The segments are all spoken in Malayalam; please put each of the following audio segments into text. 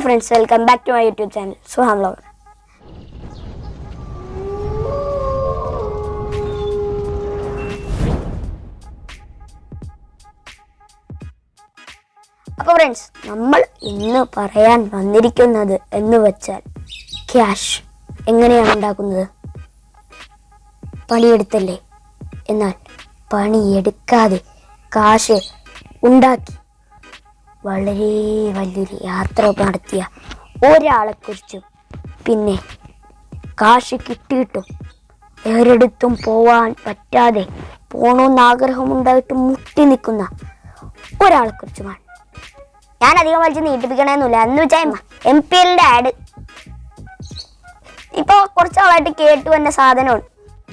friends, welcome back to my YouTube channel, Suham Vlogger. അപ്പോൾ ഫ്രണ്ട്സ്, നമ്മൾ ഇന്ന് പറയാൻ വന്നിരിക്കുന്നത് എന്ന് വെച്ചാൽ ക്യാഷ് എങ്ങനെയാണ് ഉണ്ടാക്കുന്നത്. പണിയെടുത്തല്ലേ, എന്നാൽ പണിയെടുക്കാതെ കാശ് ഉണ്ടാക്കി വളരെ വലിയൊരു യാത്ര നടത്തിയ ഒരാളെക്കുറിച്ചും, പിന്നെ കാശ് കിട്ടിയിട്ടും വേറെടുത്തും പോവാൻ പറ്റാതെ പോകണമെന്ന് ആഗ്രഹമുണ്ടായിട്ടും മുട്ടി നിൽക്കുന്ന ഒരാളെക്കുറിച്ചുമാണ്. ഞാൻ അധികം വലിച്ച് നീട്ടിപ്പിക്കണമെന്നില്ല, എന്ന് വെച്ചാൽ MPLന്റെ ആഡ് ഇപ്പൊ കുറച്ച് നാളായിട്ട് കേട്ടു എന്ന സാധനമാണ്.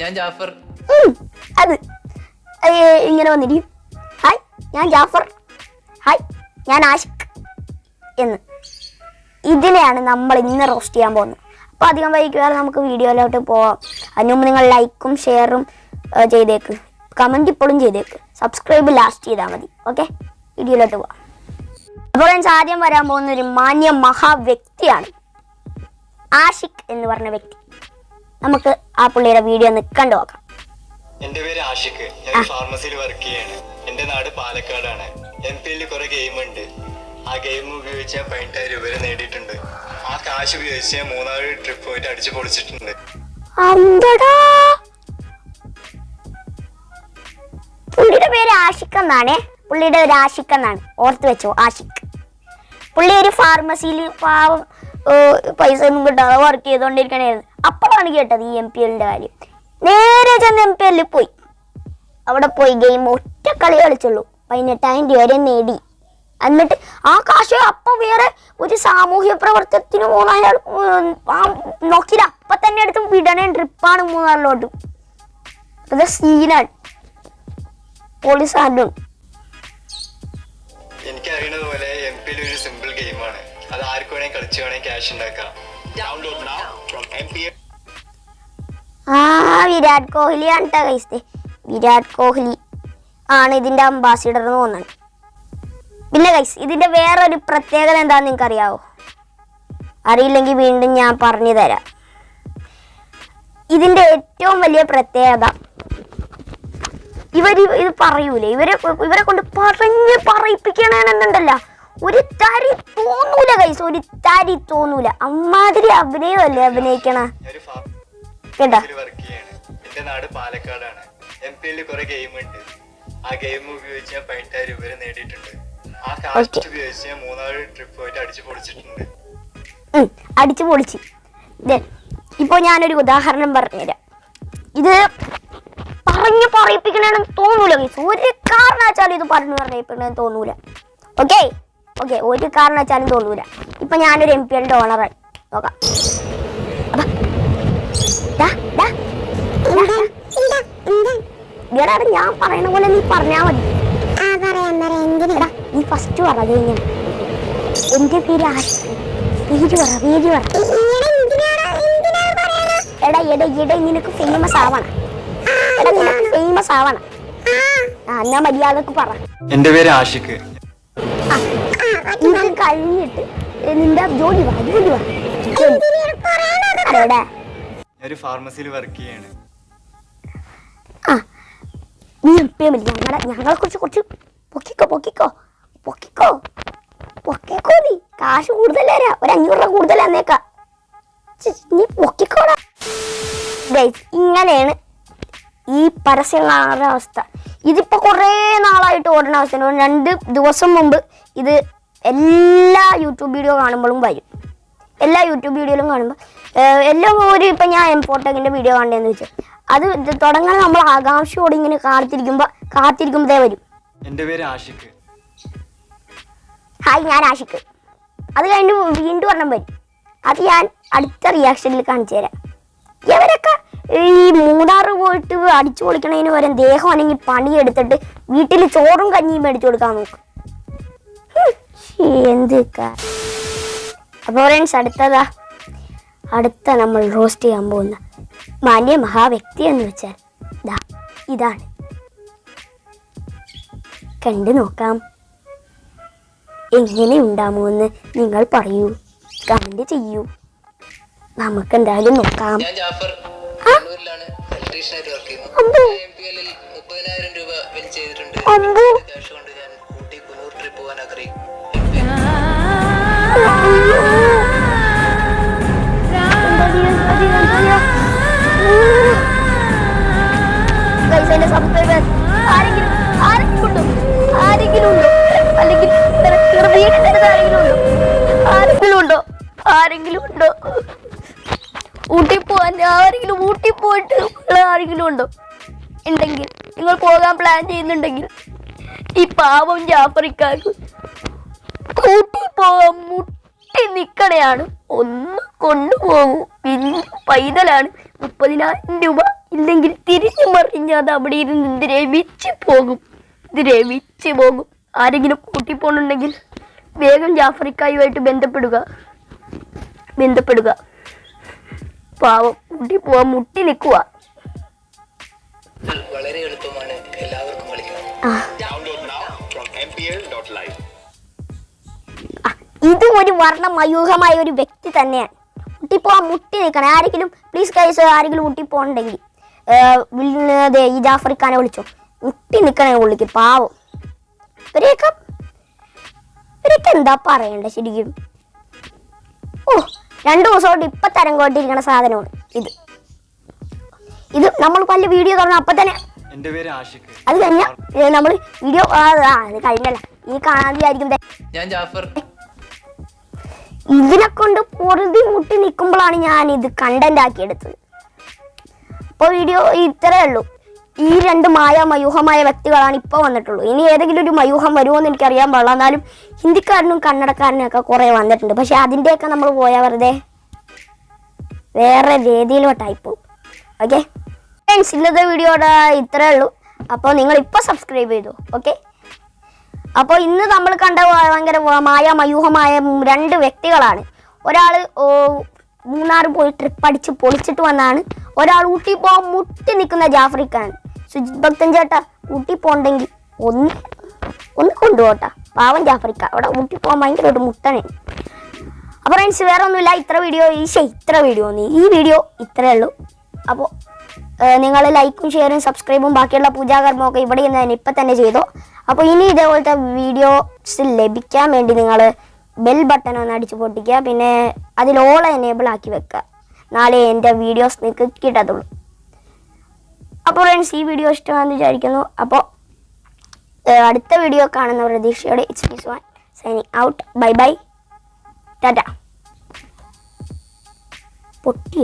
ഞാൻ ജാഫർ. അത് ഇങ്ങനെ വന്നിരിക്കും, ഹായ് ഞാൻ ജാഫർ, ഹായ് ഞാൻ ആഷിഖ് എന്ന്. ഇതിനെയാണ് നമ്മൾ ഇന്ന് റോസ്റ്റ് ചെയ്യാൻ പോകുന്നത്. അപ്പോൾ അധികം വൈകിക്കാതെ നമുക്ക് വീഡിയോയിലോട്ട് പോവാം. അതിന് മുമ്പ് നിങ്ങൾ ലൈക്കും ഷെയറും ചെയ്തേക്ക്, കമൻറ്റ് ഇപ്പോഴും ചെയ്തേക്ക്, സബ്സ്ക്രൈബ് ലാസ്റ്റ് ചെയ്താൽ മതി. ഓക്കെ, വീഡിയോയിലോട്ട് പോവാം. അപ്പോൾ ഞാൻ ആദ്യം വരാൻ പോകുന്ന ഒരു മാന്യ മഹാവ്യക്തിയാണ് ആഷിഖ് എന്ന് പറഞ്ഞ വ്യക്തി. നമുക്ക് ആ പുള്ളിയുടെ വീഡിയോ ഒന്ന് കണ്ടു നോക്കാം. എന്റെ പേര് ആഷിഖ്, ഞാൻ ഫാർമസിയിൽ വർക്ക് ചെയ്യാണ്. എന്റെ നാട് പാലക്കാടാണ്. MPL കുറെ ഗെയിം ഉണ്ട്. ആ ഗെയിം ഉപയോഗിച്ച് 18,000 രൂപ നേടിയിട്ടുണ്ട്. ആ കാശ് ഉപയോഗിച്ച് മൂന്നാറ് ട്രിപ്പ് പോയിട്ട് അടിച്ചു പൊളിച്ചിട്ടുണ്ട്. പുള്ളിയുടെ പേര് ആഷിഖ് എന്നാണ്. പുള്ളിയുടെ ഒരു ആഷിഖ് എന്നാണ്, ഓർത്ത് വെച്ചോ, ആഷിഖ്. പുള്ളി ഒരു ഫാർമസിയിൽ പാവം പൈസ ഒന്നും കിട്ടാതെ വർക്ക് ചെയ്തുകൊണ്ടിരിക്കണായിരുന്നു. അപ്പോഴാണ് കേട്ടത് ഈ MPLന്റെ കാര്യം. നേരെ ചെന്ന് MPL പോയി. അവിടെ പോയി ഗെയിം ഒറ്റ കളി കളിച്ചുള്ളൂ, 18,000 രൂപ വരെ നേടി. എന്നിട്ട് ആ കാശ് അപ്പം വേറെ ഒരു സാമൂഹ്യ പ്രവർത്തനത്തിന് മൂന്നായാൾ നോക്കിയില്ല, അപ്പം തന്നെ എടുത്ത് വിടണേ ട്രിപ്പാണ് മൂന്നാറിലോട്ട്. അത് സീനാണ്, പോലീസ് ആരും. എനിക്ക് അറിയണത് പോലെ MPL ഒരു സിമ്പിൾ ഗെയിമാണ്. അത് ആർക്ക് വേണമെങ്കിൽ കളിച്ചു വേണമെങ്കിൽ ക്യാഷ് ഉണ്ടാക്കാം. വിരാട് കോഹ്ലി ആണ് കേട്ടോ ഗൈസ്. വിരാട് കോഹ്ലി ആണ് ഇതിന്റെ അംബാസിഡർ എന്ന് തോന്നുന്നത്. പിന്നെ ഗൈസ്, ഇതിന്റെ വേറൊരു പ്രത്യേകത എന്താണെന്ന് നിങ്ങൾക്ക് അറിയാവോ? അറിയില്ലെങ്കിൽ വീണ്ടും ഞാൻ പറഞ്ഞു തരാം. ഇതിന്റെ ഏറ്റവും വലിയ പ്രത്യേകത, ഇത് പറയൂലേ, ഇവരെ കൊണ്ട് പറയിപ്പിക്കണമെന്നുണ്ടല്ലോ, ഒരു തരി തോന്നൂല ഗൈസ്, ഒരു തരി തോന്നൂല. അമ്മാതിരി അഭിനയമല്ലേ അഭിനയിക്കണ കേട്ടാ. എന്റെ നാട് പാലക്കാടാണ്. MPL കുറെ ഗെയിം ഉണ്ട്. ആ ഗെയിം ഉപയോഗിച്ച് 18,000 രൂപ നേടിയിട്ടുണ്ട്. ആ കാശ് ഉപയോഗിച്ച് മൂന്നാറ് ട്രിപ്പ് പോയിട്ട് അടിച്ചു പൊളിച്ചിട്ടുണ്ട്. അടിച്ചു പൊളിച്ച്. ഇപ്പൊ ഞാനൊരു ഉദാഹരണം പറഞ്ഞുതരാം. ഇത് പറയിപ്പിക്കണമെന്ന് തോന്നൂല ഗൈസ്, ഒരു കാരണവശാലും ഇത് പറയിപ്പിക്കണമെന്ന് തോന്നൂല. ഓക്കെ, ഒരു കാരണവശാലും തോന്നൂല. ഇപ്പൊ ഞാനൊരു MPLന്റെ ഓണറാണ്. നോക്കാം, ഞാൻ പറയുന്ന പോലെ നീ പറഞ്ഞാ മതി. നീ ഫസ്റ്റ് പറ, എന്റെ പേര് ആഷിഖ്, പേര് പറ. എടാ നിനക്ക് ഫേമസ് ആവണം, എന്നാ മര്യാദക്ക് പറ. എന്റെ പേര് ആഷിഖ്. ഇത് കഴിഞ്ഞിട്ട് നിന്റെ ജോലി പറ. ഒരു ഫാർമസിയിൽ വർക്ക് ചെയ്യാണ്. ഞങ്ങളെ കുറിച്ച് കുറച്ച് പൊക്കിക്കോ നീ. കാശ് കൂടുതൽ തരാ, ഒരു 500 രൂപ കൂടുതൽ തന്നേക്കാ. നീ പൊക്കിക്കോടാ. ഇങ്ങനെയാണ് ഈ പരസ്യങ്ങളുടെ അവസ്ഥ. ഇതിപ്പോ കുറേ നാളായിട്ട് ഓടുന്ന അവസ്ഥയാണ്. 2 ദിവസം മുമ്പ് ഇത് എല്ലാ യൂട്യൂബ് വീഡിയോ കാണുമ്പോഴും വരും. എല്ലാ യൂട്യൂബ് വീഡിയോയിലും കാണുമ്പോൾ എല്ലാം ഇപ്പം ഞാൻ M4Techന്റെ വീഡിയോ കണ്ടതെന്ന് വെച്ചാൽ അത് തുടങ്ങാൻ നമ്മൾ ആകാംക്ഷയോടെ ഇങ്ങനെ കാത്തിരിക്കുമ്പോഴേ വരും. എന്റെ പേര് ആഷിഖ്. ഹായ് ഞാൻ ആഷിഖ്. അത് കഴിഞ്ഞ് വീണ്ടും ഒരെണ്ണം വരും. അത് ഞാൻ അടുത്ത റിയാക്ഷനിൽ കാണിച്ചു തരാം. ഇവരൊക്കെ ഈ മൂന്നാറ് പോയിട്ട് അടിച്ചു പൊളിക്കണതിന് വരെ ദേഹം അല്ലെങ്കിൽ പണിയെടുത്തിട്ട് വീട്ടിൽ ചോറും കഞ്ഞിയും മേടിച്ചു കൊടുക്കാൻ നോക്കും. എന്ത്. അപ്പോൾ ഫ്രണ്ട്സ്, അടുത്ത നമ്മൾ റോസ്റ്റ് ചെയ്യാൻ പോകുന്ന മാന്യ മഹാവ്യക്തി എന്ന് വെച്ചാൽ ഇതാണ്. കണ്ടു നോക്കാം എങ്ങനെ ഉണ്ടാമോ എന്ന് നിങ്ങൾ പറയൂ. കമന്റ് ചെയ്യൂ. നമുക്ക് എന്തായാലും നോക്കാം. ഞാൻ ജാഫർ കണ്ണൂരിലാണ് ഇലക്ട്രീഷ്യനായിട്ട് വർക്ക് ചെയ്യുന്നു. MPL 30,000 രൂപ വിൻ ചെയ്തിട്ടുണ്ട്. ക്യാഷ് കൊണ്ട് ഞാൻ ഊട്ടി കുന്നൂർ ട്രിപ്പ് പോകാൻ ആഗ്രഹിക്കുന്നു. ആരെങ്കിലും ഉണ്ടോ? ഊട്ടി പോവാൻ ഊട്ടി പോയിട്ട് ആരെങ്കിലും ഉണ്ടോ? ഉണ്ടെങ്കിൽ നിങ്ങൾ പോകാൻ പ്ലാൻ ചെയ്യുന്നുണ്ടെങ്കിൽ ഈ പാവം ജാഫറിക്കാർക്ക് ഊട്ടി പോകാൻ മുട്ടി നിക്കണയാണ്. ഒന്ന് കൊണ്ടുപോകൂ. പിന്നെ പൈതലാണ്. 30,000 രൂപ ഇല്ലെങ്കിൽ തിരിഞ്ഞു മറിഞ്ഞ് അത് അവിടെ ഇരുന്ന് ദ്രവിച്ച് പോകും. ആരെങ്കിലും കൂട്ടി പോകുന്നുണ്ടെങ്കിൽ വേഗം ജാഫറിക്കായുമായിട്ട് ബന്ധപ്പെടുക. പാവം ഊട്ടി പോവാൻ മുട്ടി നിൽക്കുക. വളരെ എളുപ്പമാണ്, എല്ലാവർക്കും കളിക്കാം. ഇതും ഒരു വർണ്ണമയൂഹമായ ഒരു വ്യക്തി തന്നെയാണ്. ഊട്ടി പോവാൻ മുട്ടി നിൽക്കണം. ആരെങ്കിലും പ്ലീസ് ഗൈസ്, ആരെങ്കിലും ഊട്ടി പോകണമെങ്കിൽ ഈ ജാഫറിക്കാനെ വിളിച്ചോ. മുട്ടി നിൽക്കണേ പുള്ളിക്ക്. പാവം. ഇവരെയൊക്കെ എന്താ പറയണ്ടേ ശരിക്കും. 2 ദിവസമായിട്ട് ഇപ്പൊ തരം കോട്ടിരിക്കണ സാധനമാണ് ഇത് നമ്മൾ പല വീഡിയോ തുറന്ന അപ്പൊ തന്നെ അത് കഴിഞ്ഞ നമ്മൾ വീഡിയോ അത് കഴിഞ്ഞല്ല ഈ കാണാൻ വിചാരിക്കും. ഞാൻ ജാഫർ. ഇതിനെ കൊണ്ട് പൊറുതി മുട്ടി നിൽക്കുമ്പോഴാണ് ഞാൻ ഇത് കണ്ടന്റ് ആക്കി എടുത്തത്. അപ്പോൾ വീഡിയോ ഇത്രയേ ഉള്ളൂ. ഈ 2 മയൂഹമായ വ്യക്തികളാണ് ഇപ്പോൾ വന്നിട്ടുള്ളൂ. ഇനി ഏതെങ്കിലും ഒരു മയൂഹം വരുമോ എന്ന് എനിക്കറിയാൻ പാടില്ല. എന്നാലും ഹിന്ദിക്കാരനും കന്നഡക്കാരനും ഒക്കെ കുറേ വന്നിട്ടുണ്ട്. പക്ഷെ അതിൻ്റെയൊക്കെ നമ്മൾ പോയാൽ വെറുതെ വേറെ രീതിയിലോട്ടായി പോകും. ഓക്കെ ഫ്രണ്ട്സ്, ഇന്നത്തെ വീഡിയോയുടെ ഇത്രയേ ഉള്ളൂ. അപ്പോൾ നിങ്ങൾ ഇപ്പോൾ സബ്സ്ക്രൈബ് ചെയ്തു. ഓക്കെ, അപ്പോൾ ഇന്ന് നമ്മൾ കണ്ട ഭയങ്കര മയൂഹമായ 2 വ്യക്തികളാണ്. ഒരാൾ മൂന്നാർ പോയി ട്രിപ്പ് അടിച്ച് പൊളിച്ചിട്ട് വന്നാണ്. ഒരാൾ ഊട്ടി പോകാൻ മുട്ടി നിൽക്കുന്ന ജാഫറിക്കാണ്. സുജിത് ഭക്തൻ ചേട്ടാ, ഊട്ടി പോകണ്ടെങ്കിൽ ഒന്ന് കൊണ്ടുപോട്ടാ. പാവം ജാഫറിക്ക അവിടെ ഊട്ടി പോകാൻ ഭയങ്കര ഒരു മുട്ടണേ. അപ്പോൾ ഫ്രണ്ട്സ്, വേറെ ഒന്നുമില്ല. ഈ വീഡിയോ ഇത്രയേ ഉള്ളൂ. അപ്പോൾ നിങ്ങൾ ലൈക്കും ഷെയറും സബ്സ്ക്രൈബും ബാക്കിയുള്ള പൂജാകർമ്മമൊക്കെ ഇവിടെ നിന്ന് തന്നെ ഇപ്പം തന്നെ ചെയ്തോ. അപ്പോൾ ഇനി ഇതേപോലത്തെ വീഡിയോസ് ലഭിക്കാൻ വേണ്ടി നിങ്ങൾ ബെൽ ബട്ടൺ ഒന്ന് അടിച്ച് പൊട്ടിക്കുക. പിന്നെ അതിൽ ഓൾ എനേബിൾ ആക്കി വെക്കുക. നാളെ എൻ്റെ വീഡിയോസ് നിങ്ങൾക്ക് കിട്ടത്തുള്ളൂ. അപ്പോൾ ഫ്രണ്ട്സ്, ഈ വീഡിയോ ഇഷ്ടമാണെന്ന് വിചാരിക്കുന്നു. അപ്പോൾ അടുത്ത വീഡിയോ കാണുന്ന പ്രതീക്ഷയോടെ it's me swan signing out. Bye bye, Tata. പൊട്ടി